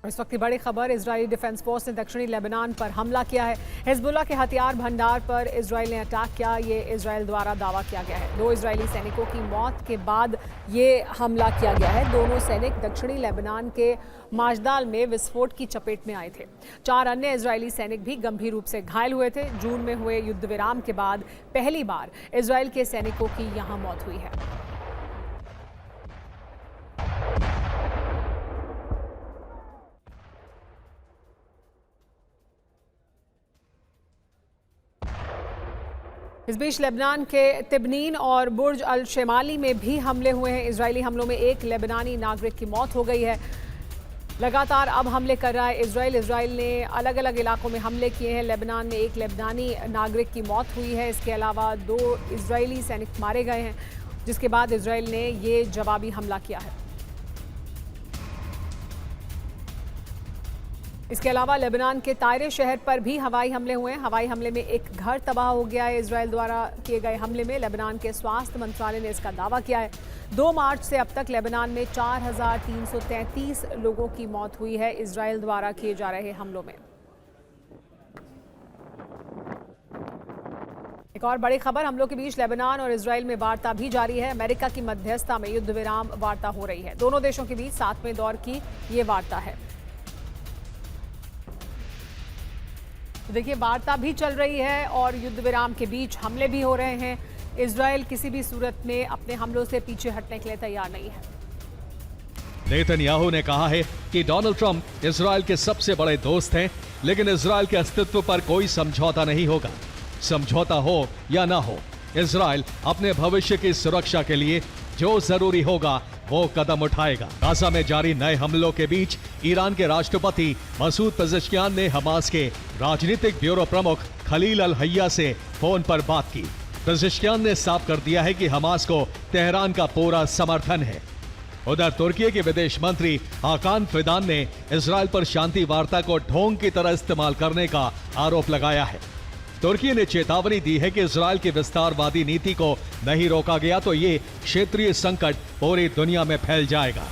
इस वक्त की बड़ी खबर, इजरायली डिफेंस फोर्स ने दक्षिणी लेबनान पर हमला किया है। हिजबुल्लाह के हथियार भंडार पर इजरायल ने अटैक किया, ये इजरायल द्वारा दावा किया गया है। 2 इजरायली सैनिकों की मौत के बाद ये हमला किया गया है। दोनों सैनिक दक्षिणी लेबनान के माजदाल में विस्फोट की चपेट में आए थे। 4 अन्य इजरायली सैनिक भी गंभीर रूप से घायल हुए थे। जून में हुए युद्ध विराम के बाद पहली बार इजरायल के सैनिकों की यहाँ मौत हुई है। इस बीच लेबनान के तिब्नीन और बुर्ज अल शेमाली में भी हमले हुए हैं। इजरायली हमलों में एक लेबनानी नागरिक की मौत हो गई है। लगातार अब हमले कर रहा है इजरायल। इजरायल ने अलग अलग इलाकों में हमले किए हैं। लेबनान में एक लेबनानी नागरिक की मौत हुई है। इसके अलावा 2 इजरायली सैनिक मारे गए हैं, जिसके बाद इजरायल ने ये जवाबी हमला किया है। इसके अलावा लेबनान के तायरे शहर पर भी हवाई हमले हुए हैं। हवाई हमले में एक घर तबाह हो गया है। इजरायल द्वारा किए गए हमले में लेबनान के स्वास्थ्य मंत्रालय ने इसका दावा किया है। 2 मार्च से अब तक लेबनान में 4333 लोगों की मौत हुई है इजरायल द्वारा किए जा रहे हमलों में। एक और बड़ी खबर, हमलों के बीच लेबनान और इजरायल में वार्ता भी जारी है। अमेरिका की मध्यस्थता में युद्ध विराम वार्ता हो रही है। दोनों देशों के बीच 7वें दौर की ये वार्ता है। देखिए, वार्ता भी चल रही है और युद्ध विराम के बीच हमले भी हो रहे हैं। इजरायल किसी भी सूरत में अपने हमलों से पीछे हटने के लिए तैयार नहीं है। नेतन्याहू ने कहा है कि डोनाल्ड ट्रंप इजरायल के सबसे बड़े दोस्त हैं, लेकिन इजरायल के अस्तित्व पर कोई समझौता नहीं होगा। समझौता हो या ना हो, इजरायल अपने भविष्य की सुरक्षा के लिए जो जरूरी होगा वो कदम उठाएगा। गाजा में जारी नए हमलों के बीच ईरान के राष्ट्रपति मसूद पेजेश्कियान ने हमास के राजनीतिक ब्यूरो प्रमुख खलील अल हैया से फोन पर बात की। पेजेश्कियान ने साफ कर दिया है कि हमास को तेहरान का पूरा समर्थन है। उधर तुर्की के विदेश मंत्री हाकान फिदान ने इजरायल पर शांति वार्ता को ढोंग की तरह इस्तेमाल करने का आरोप लगाया है। तुर्की ने चेतावनी दी है कि इजरायल की विस्तारवादी नीति को नहीं रोका गया तो ये क्षेत्रीय संकट पूरी दुनिया में फैल जाएगा।